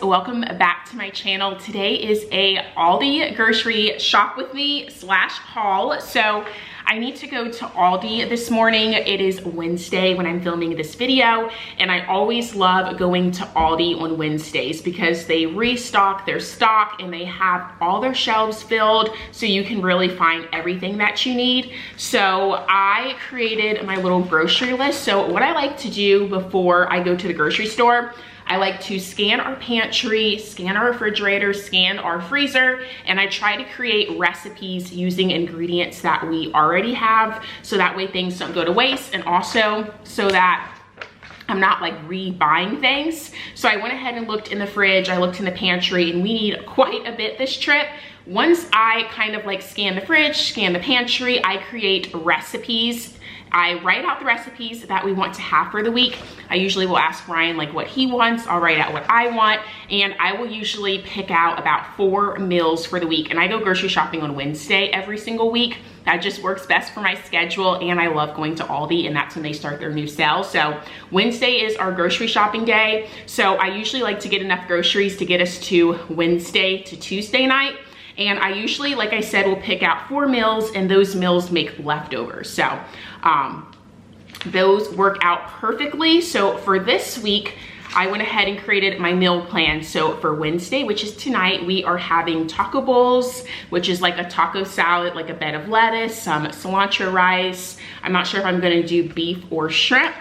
welcome back to my channel. Today is a Aldi grocery shop with me / haul. So I need to go to Aldi this morning. It is Wednesday when I'm filming this video, and I always love going to Aldi on Wednesdays because they restock their stock and they have all their shelves filled so you can really find everything that you need. So I created my little grocery list. So what I like to do before I go to the grocery store, I like to scan our pantry, scan our refrigerator, scan our freezer, and I try to create recipes using ingredients that we already have, so that way things don't go to waste, and also so that I'm not like re-buying things. So I went ahead and looked in the fridge, I looked in the pantry, and we need quite a bit this trip. Once I kind of like scan the fridge, scan the pantry, I create recipes. I write out the recipes that we want to have for the week. I usually will ask Ryan like what he wants. I'll write out what I want, and I will usually pick out about 4 meals for the week. And I go grocery shopping on Wednesday every single week. That just works best for my schedule, and I love going to Aldi, and that's when they start their new sale. So Wednesday is our grocery shopping day. So I usually like to get enough groceries to get us to Wednesday to Tuesday night. And I usually, like I said, will pick out 4 meals, and those meals make leftovers. So those work out perfectly. So for this week, I went ahead and created my meal plan. So for Wednesday, which is tonight, we are having taco bowls, which is like a taco salad, like a bed of lettuce, some cilantro rice. I'm not sure if I'm gonna do beef or shrimp.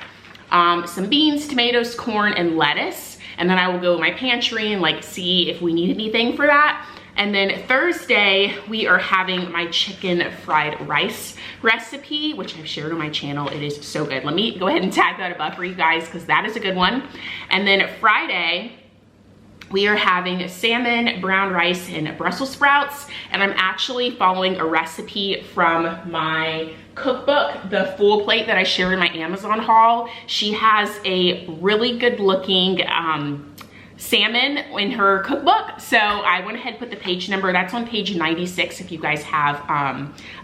Some beans, tomatoes, corn, and lettuce. And then I will go in my pantry and like see if we need anything for that. And then Thursday, we are having my chicken fried rice recipe, which I've shared on my channel. It is so good. Let me go ahead and tag that above for you guys because that is a good one. And then Friday, we are having salmon, brown rice, and Brussels sprouts. And I'm actually following a recipe from my cookbook, the full plate that I shared in my Amazon haul. She has a really good looking salmon in her cookbook. So I went ahead and put the page number. That's on page 96 if you guys have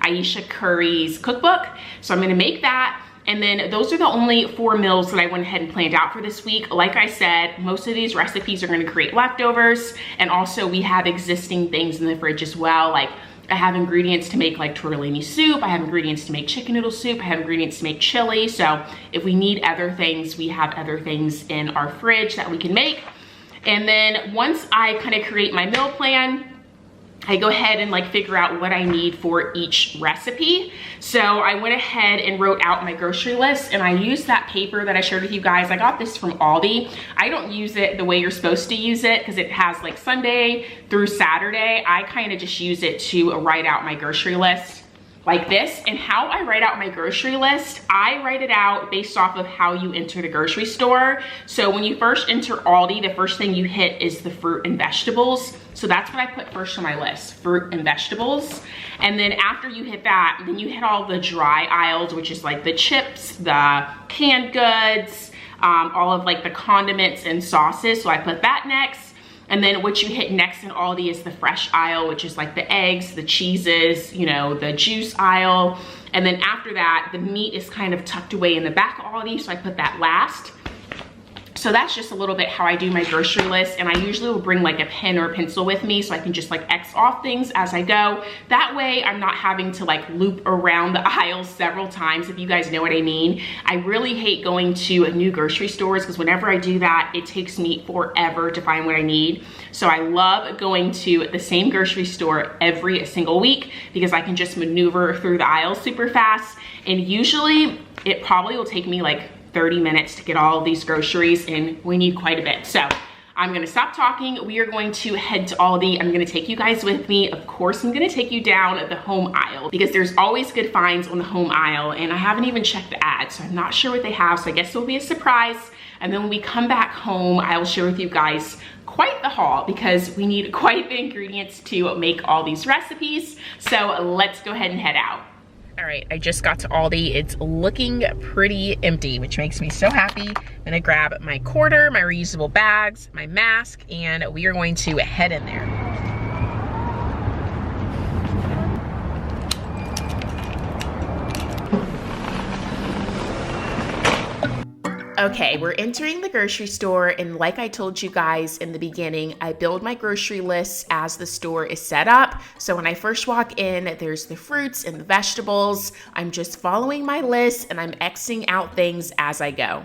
Aisha Curry's cookbook. So I'm gonna make that. And then those are the only 4 meals that I went ahead and planned out for this week. Like I said, most of these recipes are gonna create leftovers. And also we have existing things in the fridge as well. Like I have ingredients to make like tortellini soup. I have ingredients to make chicken noodle soup. I have ingredients to make chili. So if we need other things, we have other things in our fridge that we can make. And then once I kind of create my meal plan, I go ahead and like figure out what I need for each recipe. So I went ahead and wrote out my grocery list, and I used that paper that I shared with you guys. I got this from Aldi. I don't use it the way you're supposed to use it because it has like Sunday through Saturday. I kind of just use it to write out my grocery list like this. And how I write out my grocery list, I write it out based off of how you enter the grocery store. So when you first enter Aldi, the first thing you hit is the fruit and vegetables. So that's what I put first on my list, fruit and vegetables. And then after you hit that, then you hit all the dry aisles, which is like the chips, the canned goods, all of like the condiments and sauces. So I put that next. And then what you hit next in Aldi is the fresh aisle, which is like the eggs, the cheeses, you know, the juice aisle. And then after that, the meat is kind of tucked away in the back of Aldi, so I put that last. So that's just a little bit how I do my grocery list, and I usually will bring like a pen or a pencil with me so I can just like X off things as I go. That way I'm not having to like loop around the aisles several times, if you guys know what I mean. I really hate going to new grocery stores because whenever I do that, it takes me forever to find what I need. So I love going to the same grocery store every single week because I can just maneuver through the aisles super fast. And usually it probably will take me like 30 minutes to get all of these groceries, and we need quite a bit. So I'm gonna stop talking. We are going to head to Aldi. I'm gonna take you guys with me. Of course, I'm gonna take you down the home aisle because there's always good finds on the home aisle, and I haven't even checked the ads, so I'm not sure what they have. So I guess it'll be a surprise. And then when we come back home, I will share with you guys quite the haul because we need quite the ingredients to make all these recipes. So let's go ahead and head out. All right, I just got to Aldi. It's looking pretty empty, which makes me so happy. I'm gonna grab my quarter, my reusable bags, my mask, and we are going to head in there. Okay, we're entering the grocery store, and like I told you guys in the beginning, I build my grocery lists as the store is set up. So when I first walk in, there's the fruits and the vegetables. I'm just following my list and I'm Xing out things as I go.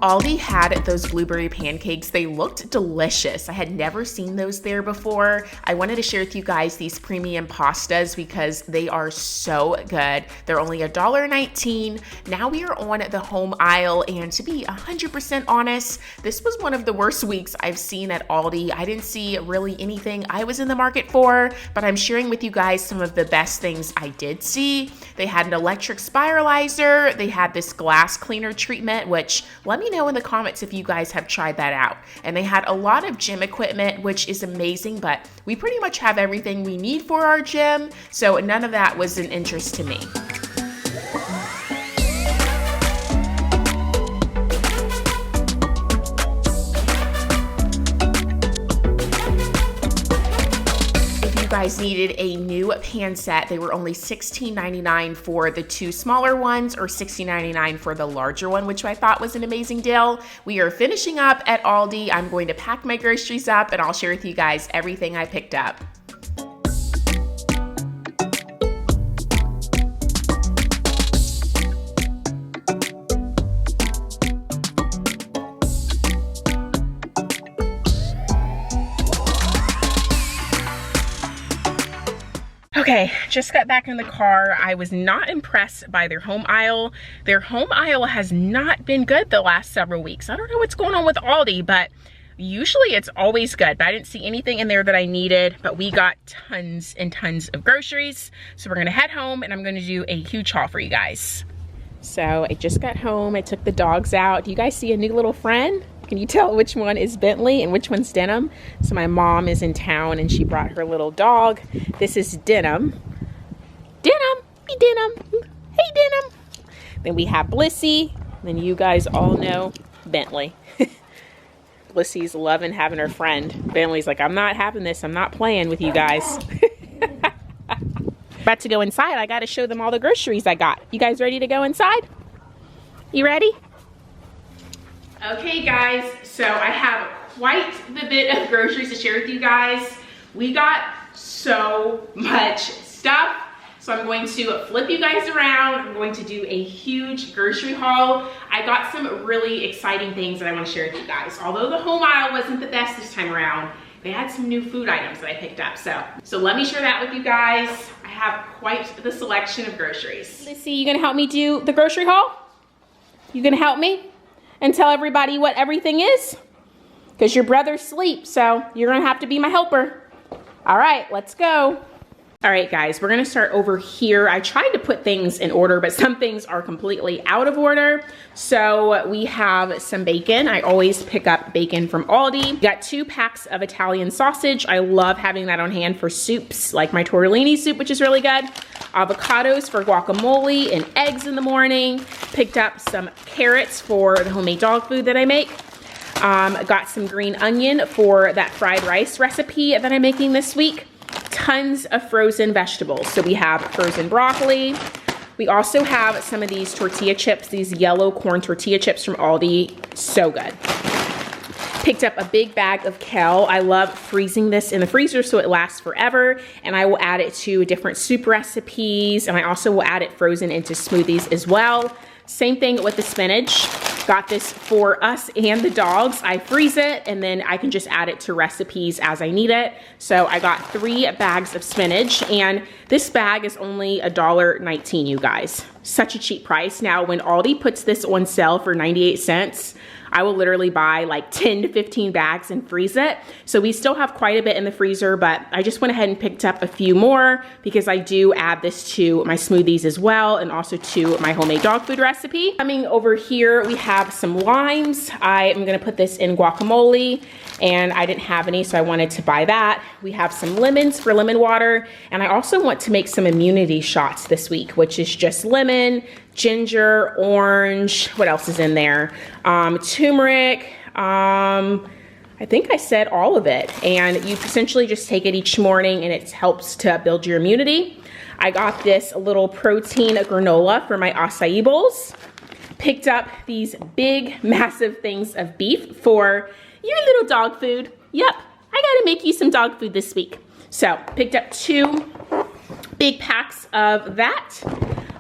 Aldi had those blueberry pancakes. They looked delicious. I had never seen those there before. I wanted to share with you guys these premium pastas because they are so good. They're only $1.19. Now we are on the home aisle, and to be 100% honest, this was one of the worst weeks I've seen at Aldi. I didn't see really anything I was in the market for, but I'm sharing with you guys some of the best things I did see. They had an electric spiralizer. They had this glass cleaner treatment, which let me know in the comments if you guys have tried that out. And they had a lot of gym equipment, which is amazing, but we pretty much have everything we need for our gym, so none of that was an interest to me. Guys needed a new pan set. They were only $16.99 for the two smaller ones, or $16.99 for the larger one, which I thought was an amazing deal. We are finishing up at Aldi. I'm going to pack my groceries up and I'll share with you guys everything I picked up. Okay, just got back in the car. I was not impressed by their home aisle. Their home aisle has not been good the last several weeks. I don't know what's going on with Aldi, but usually it's always good. But I didn't see anything in there that I needed, but we got tons and tons of groceries. So we're gonna head home and I'm gonna do a huge haul for you guys. So I just got home, I took the dogs out. Do you guys see a new little friend? Can you tell which one is Bentley and which one's Denim? So my mom is in town and she brought her little dog. This is Denim. Denim, hey Denim, hey Denim. Then we have Blissy. Then you guys all know Bentley. Blissy's loving having her friend. Bentley's like, I'm not having this, I'm not playing with you guys. About to go inside, I gotta show them all the groceries I got. You guys ready to go inside? You ready? Okay guys, so I have quite the bit of groceries to share with you guys. We got so much stuff, so I'm going to flip you guys around. I'm going to do a huge grocery haul. I got some really exciting things that I want to share with you guys. Although the home aisle wasn't the best this time around, they had some new food items that I picked up. So let me share that with you guys. I have quite the selection of groceries. Lissy, you gonna help me do the grocery haul? You gonna help me and tell everybody what everything is? Because your brother's asleep, so you're gonna have to be my helper. All right, let's go. All right, guys, we're gonna start over here. I tried to put things in order, but some things are completely out of order. So we have some bacon. I always pick up bacon from Aldi. Got 2 packs of Italian sausage. I love having that on hand for soups, like my tortellini soup, which is really good. Avocados for guacamole and eggs in the morning. Picked up some carrots for the homemade dog food that I make. Got some green onion for that fried rice recipe that I'm making this week. Tons of frozen vegetables. So we have frozen broccoli. We also have some of these tortilla chips, these yellow corn tortilla chips from Aldi. So good. Picked up a big bag of kale. I love freezing this in the freezer so it lasts forever. And I will add it to different soup recipes. And I also will add it frozen into smoothies as well. Same thing with the spinach. Got this for us and the dogs. I freeze it and then I can just add it to recipes as I need it. So I got 3 bags of spinach, and this bag is only $1.19, you guys. Such a cheap price. Now, when Aldi puts this on sale for 98 cents, I will literally buy like 10 to 15 bags and freeze it. So we still have quite a bit in the freezer, but I just went ahead and picked up a few more because I do add this to my smoothies as well, and also to my homemade dog food recipe. Coming over here, we have some limes. I am gonna put this in guacamole, and I didn't have any, so I wanted to buy that. We have some lemons for lemon water, and I also want to make some immunity shots this week, which is just lemon, ginger, orange, what else is in there? Turmeric, I think I said all of it. And you essentially just take it each morning and it helps to build your immunity. I got this little protein granola for my acai bowls. Picked up these big, massive things of beef for your little dog food. Yep, I gotta make you some dog food this week. So picked up 2 big packs of that.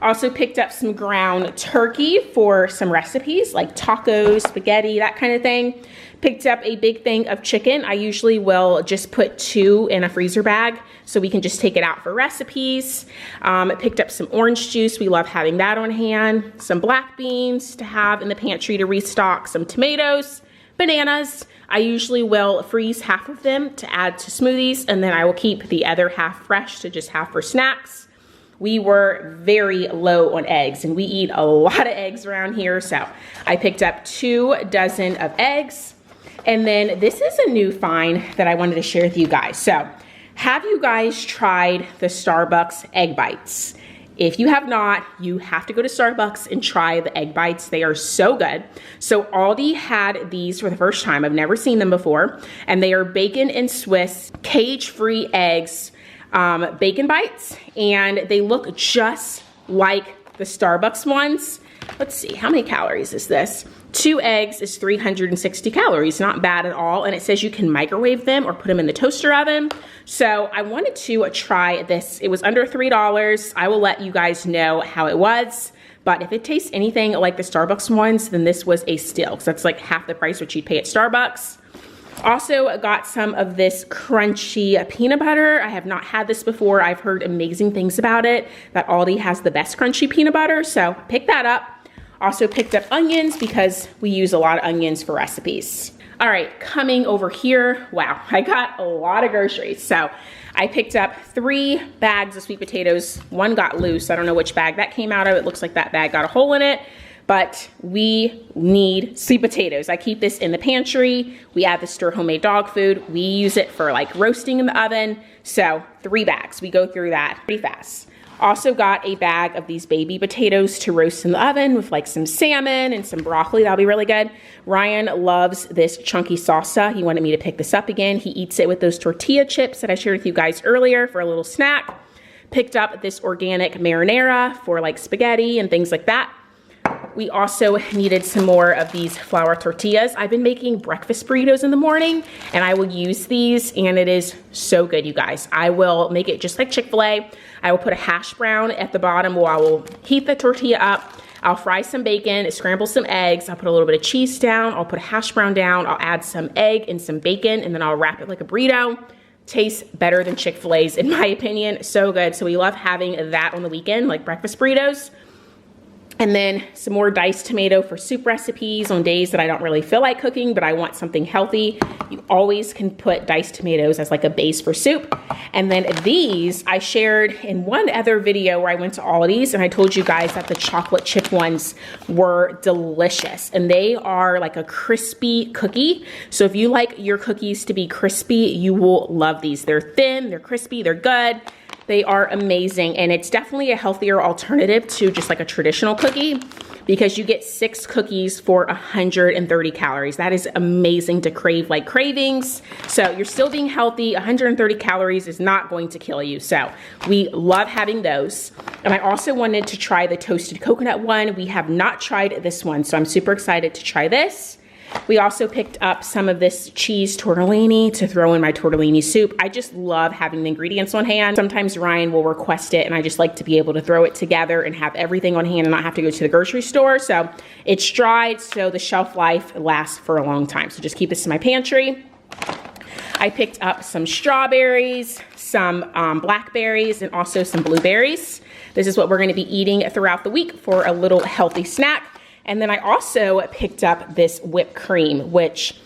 Also picked up some ground turkey for some recipes like tacos, spaghetti, that kind of thing. Picked up a big thing of chicken. I usually will just put 2 in a freezer bag so we can just take it out for recipes. Picked up some orange juice. We love having that on hand. Some black beans to have in the pantry to restock. Some tomatoes, bananas. I usually will freeze half of them to add to smoothies, and then I will keep the other half fresh to just have for snacks. We were very low on eggs, and we eat a lot of eggs around here, so I picked up 2 dozen of eggs. And then this is a new find that I wanted to share with you guys. So have you guys tried the Starbucks egg bites? If you have not, you have to go to Starbucks and try the egg bites. They are so good. So Aldi had these for the first time. I've never seen them before. And they are bacon and Swiss cage-free eggs, bacon bites. And they look just like the Starbucks ones. Let's see, how many calories is this? 2 eggs is 360 calories, not bad at all. And it says you can microwave them or put them in the toaster oven. So I wanted to try this. It was under $3. I will let you guys know how it was. But if it tastes anything like the Starbucks ones, then this was a steal. So that's like half the price what you'd pay at Starbucks. Also got some of this crunchy peanut butter. I have not had this before. I've heard amazing things about it, that Aldi has the best crunchy peanut butter. So pick that up. Also picked up onions because we use a lot of onions for recipes. All right, coming over here, wow, I got a lot of groceries. So I picked up 3 bags of sweet potatoes. 1 got loose. I don't know which bag that came out of. It looks like that bag got a hole in it, but we need sweet potatoes. I keep this in the pantry. We add this to our homemade dog food. We use it for like roasting in the oven. So 3 bags, we go through that pretty fast. Also got a bag of these baby potatoes to roast in the oven with like some salmon and some broccoli. That'll be really good. Ryan loves this chunky salsa. He wanted me to pick this up again. He eats it with those tortilla chips that I shared with you guys earlier for a little snack. Picked up this organic marinara for like spaghetti and things like that. We also needed some more of these flour tortillas. I've been making breakfast burritos in the morning and I will use these and it is so good, you guys. I will make it just like Chick-fil-A. I will put a hash brown at the bottom where I will heat the tortilla up. I'll fry some bacon, scramble some eggs. I'll put a little bit of cheese down. I'll put a hash brown down. I'll add some egg and some bacon and then I'll wrap it like a burrito. Tastes better than Chick-fil-A's in my opinion. So good. So we love having that on the weekend, like breakfast burritos. And then some more diced tomato for soup recipes on days that I don't really feel like cooking, but I want something healthy. You always can put diced tomatoes as like a base for soup. And then these I shared in one other video where I went to Aldi's and I told you guys that the chocolate chip ones were delicious. And they are like a crispy cookie. So if you like your cookies to be crispy, you will love these. They're thin, they're crispy, they're good. They are amazing, and it's definitely a healthier alternative to just like a traditional cookie because you get 6 cookies for 130 calories. That is amazing to crave like cravings. So you're still being healthy. 130 calories is not going to kill you. So we love having those. And I also wanted to try the toasted coconut one. We have not tried this one, so I'm super excited to try this. We also picked up some of this cheese tortellini to throw in my tortellini soup. I just love having the ingredients on hand. Sometimes Ryan will request it and I just like to be able to throw it together and have everything on hand and not have to go to the grocery store. So it's dried, so the shelf life lasts for a long time. So just keep this in my pantry. I picked up some strawberries, some blackberries, and also some blueberries. This is what we're gonna be eating throughout the week for a little healthy snack. And then I also picked up this whipped cream, which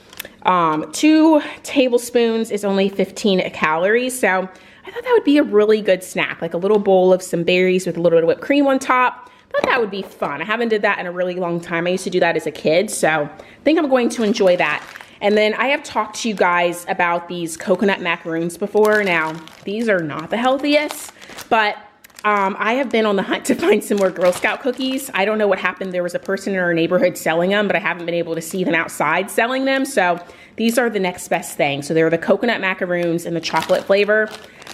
2 tablespoons is only 15 calories. So I thought that would be a really good snack, like a little bowl of some berries with a little bit of whipped cream on top. I thought that would be fun. I haven't did that in a really long time. I used to do that as a kid, so I think I'm going to enjoy that. And then I have talked to you guys about these coconut macaroons before. Now, these are not the healthiest, but I have been on the hunt to find some more Girl Scout cookies. I don't know what happened. There was a person in our neighborhood selling them, but I haven't been able to see them outside selling them. So these are the next best thing. So they're the coconut macaroons and the chocolate flavor.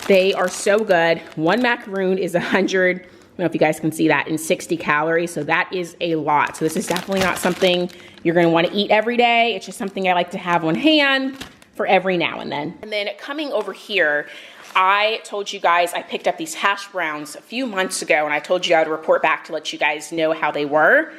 They are so good. One macaroon is 100, I don't know if you guys can see that, and 60 calories. So that is a lot. So this is definitely not something you're gonna wanna eat every day. It's just something I like to have on hand for every now and then. And then coming over here, I told you guys I picked up these hash browns a few months ago, and I told you I would report back to let you guys know how they were.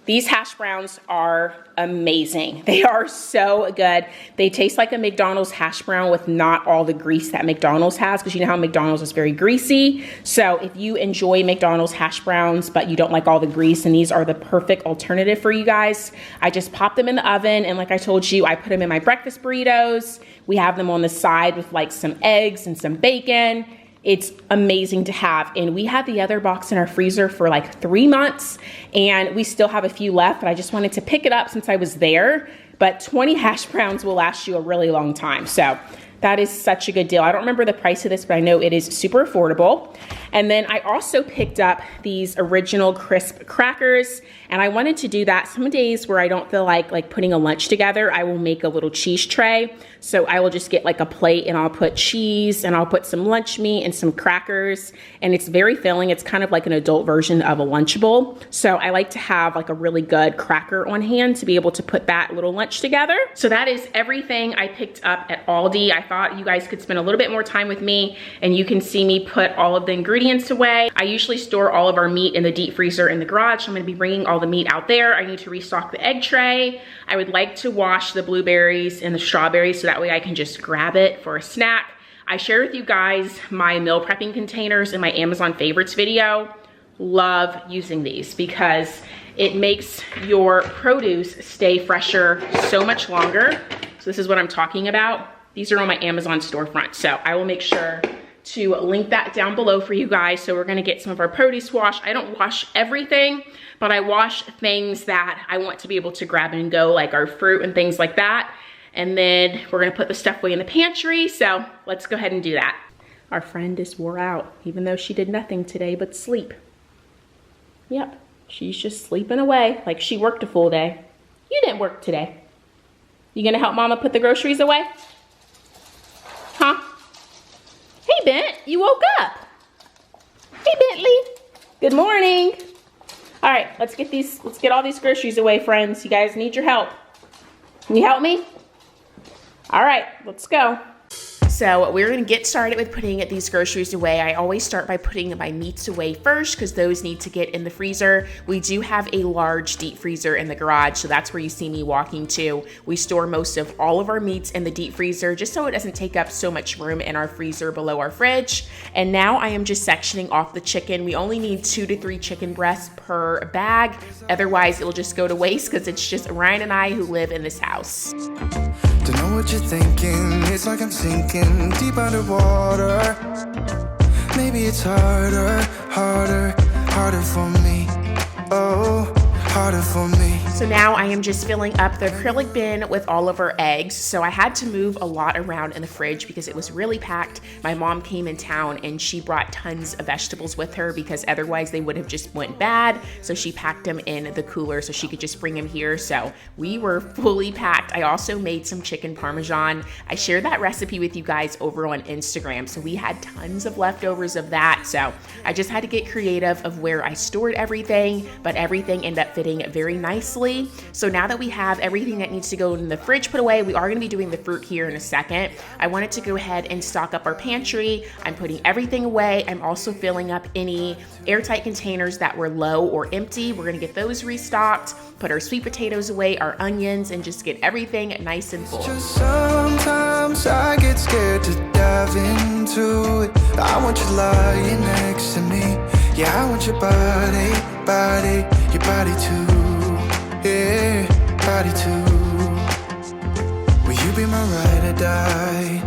These hash browns are amazing. They are so good. They taste like a McDonald's hash brown with not all the grease that McDonald's has, because you know how McDonald's is very greasy. So if you enjoy McDonald's hash browns, but you don't like all the grease, and these are the perfect alternative for you guys. I just pop them in the oven, and like I told you, I put them in my breakfast burritos. We have them on the side with like some eggs and some bacon. It's amazing to have. And we had the other box in our freezer for like 3 months, and we still have a few left, but I just wanted to pick it up since I was there. But 20 hash browns will last you a really long time. So that is such a good deal. I don't remember the price of this, but I know it is super affordable. And then I also picked up these original crisp crackers, and I wanted to do that some days where I don't feel like putting a lunch together. I will make a little cheese tray. So I will just get like a plate, and I'll put cheese, and I'll put some lunch meat and some crackers, and it's very filling. It's kind of like an adult version of a Lunchable. So I like to have like a really good cracker on hand to be able to put that little lunch together. So that is everything I picked up at Aldi. I thought you guys could spend a little bit more time with me, and you can see me put all of the ingredients away. I usually store all of our meat in the deep freezer in the garage. So I'm gonna be bringing all the meat out there. I need to restock the egg tray. I would like to wash the blueberries and the strawberries so that way I can just grab it for a snack. I shared with you guys my meal prepping containers in my Amazon favorites video. Love using these because it makes your produce stay fresher so much longer. So this is what I'm talking about. These are on my Amazon storefront. So I will make sure to link that down below for you guys. So we're gonna get some of our produce washed. I don't wash everything, but I wash things that I want to be able to grab and go, like our fruit and things like that. And then we're gonna put the stuff away in the pantry. So let's go ahead and do that. Our friend is wore out, even though she did nothing today but sleep. Yep, she's just sleeping away like she worked a full day. You didn't work today. You gonna help Mama put the groceries away? Huh? Hey, Bent, you woke up. Hey, Bentley. Good morning. All right, let's get all these groceries away, friends. You guys need your help. Can you help me? All right, let's go. So we're gonna get started with putting these groceries away. I always start by putting my meats away first because those need to get in the freezer. We do have a large deep freezer in the garage, so that's where you see me walking to. We store most of all of our meats in the deep freezer just so it doesn't take up so much room in our freezer below our fridge. And now I am just sectioning off the chicken. We only need 2 to 3 chicken breasts per bag. Otherwise, it'll just go to waste because it's just Ryan and I who live in this house. Don't know what you're thinking, it's like I'm sinking deep underwater. Maybe it's harder for me. Oh, harder for me. So now I am just filling up the acrylic bin with all of our eggs. So I had to move a lot around in the fridge because it was really packed. My mom came in town and she brought tons of vegetables with her because otherwise they would have just went bad. So she packed them in the cooler so she could just bring them here. So we were fully packed. I also made some chicken parmesan. I shared that recipe with you guys over on Instagram. So we had tons of leftovers of that. So I just had to get creative of where I stored everything, but everything ended up fitting very nicely. So now that we have everything that needs to go in the fridge put away, we are going to be doing the fruit here in a second. I wanted to go ahead and stock up our pantry. I'm putting everything away. I'm also filling up any airtight containers that were low or empty. We're going to get those restocked, put our sweet potatoes away, our onions, and just get everything nice and full. Just sometimes I get scared to dive into it. I want you lying next to me. Yeah, I want your body, your body too. Yeah, body too. Will you be my ride or die?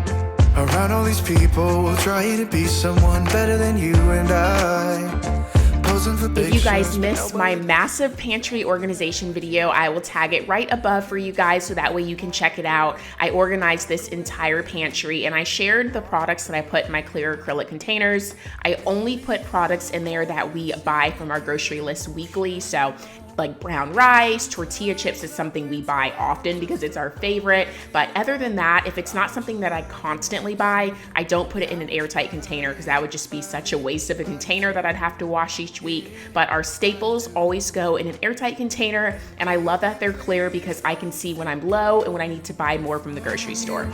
Around all these people, we'll try to be someone better than you and I. Posing for If you guys missed my massive pantry organization video, I will tag it right above for you guys so that way you can check it out. I organized this entire pantry and I shared the products that I put in my clear acrylic containers. I only put products in there that we buy from our grocery list weekly. So like brown rice, tortilla chips is something we buy often because it's our favorite. But other than that, if it's not something that I constantly buy, I don't put it in an airtight container because that would just be such a waste of a container that I'd have to wash each week. But our staples always go in an airtight container, and I love that they're clear because I can see when I'm low and when I need to buy more from the grocery store.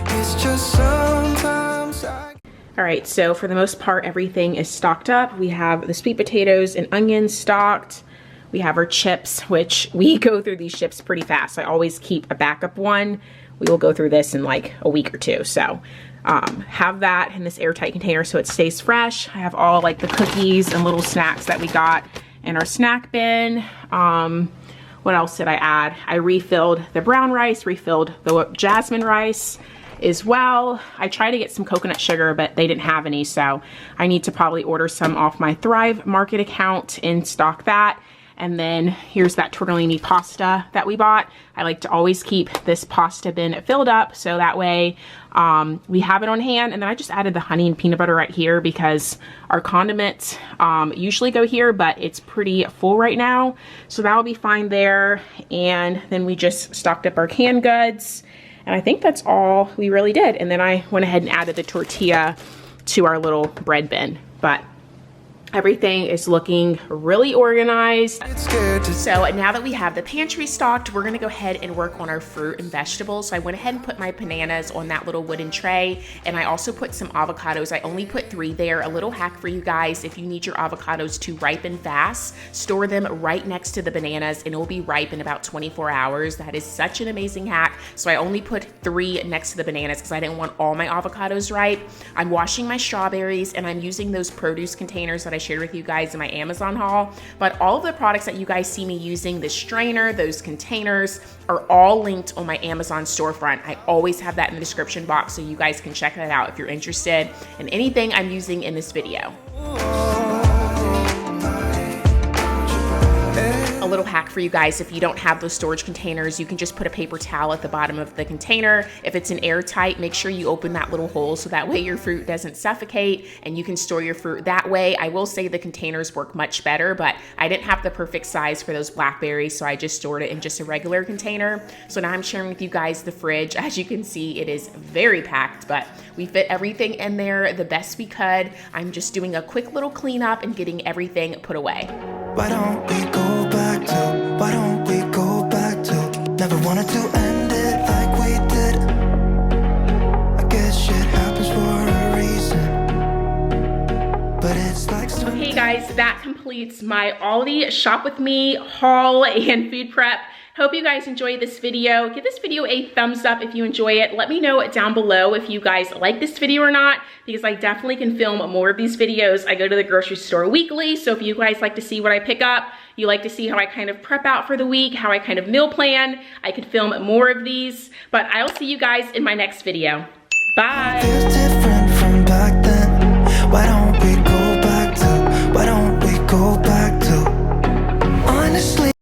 It's just sometimes All right, so for the most part, everything is stocked up. We have the sweet potatoes and onions stocked. We have our chips, which we go through these chips pretty fast. I always keep a backup one. We will go through this in like a week or two. So have that in this airtight container so it stays fresh. I have all like the cookies and little snacks that we got in our snack bin. What else did I add? I refilled the brown rice, refilled the jasmine rice as well. I tried to get some coconut sugar, but they didn't have any. So I need to probably order some off my Thrive Market account and stock that. And then here's that tortellini pasta that we bought. I like to always keep this pasta bin filled up so that way we have it on hand. And then I just added the honey and peanut butter right here because our condiments usually go here, but it's pretty full right now. So that'll be fine there. And then we just stocked up our canned goods. And I think that's all we really did. And then I went ahead and added the tortilla to our little bread bin. But everything is looking really organized. So now that we have the pantry stocked, we're gonna go ahead and work on our fruit and vegetables. So I went ahead and put my bananas on that little wooden tray, and I also put some avocados. I only put 3 there. A little hack for you guys: if you need your avocados to ripen fast, store them right next to the bananas and it will be ripe in about 24 hours. That is such an amazing hack. So I only put 3 next to the bananas because I didn't want all my avocados ripe. I'm washing my strawberries and I'm using those produce containers that I shared with you guys in my Amazon haul. But all of the products that you guys see me using, the strainer, those containers, are all linked on my Amazon storefront. I always have that in the description box so you guys can check that out if you're interested in anything I'm using in this video. A little hack for you guys: if you don't have those storage containers, you can just put a paper towel at the bottom of the container. If it's an airtight, make sure you open that little hole so that way your fruit doesn't suffocate and you can store your fruit that way. I will say the containers work much better, but I didn't have the perfect size for those blackberries, so I just stored it in just a regular container. So now I'm sharing with you guys the fridge. As you can see, it is very packed, but we fit everything in there the best we could. I'm just doing a quick little cleanup and getting everything put away. Why don't we go back to, why don't we go back to, never wanted to end it like we did. I guess shit happens for a reason, but it's like Okay guys, that completes my Aldi Shop With Me haul and food prep. Hope you guys enjoyed this video. Give this video a thumbs up if you enjoy it. Let me know down below if you guys like this video or not, because I definitely can film more of these videos. I go to the grocery store weekly, so if you guys like to see what I pick up, you like to see how I kind of prep out for the week, how I kind of meal plan, I could film more of these. But I'll see you guys in my next video. Bye.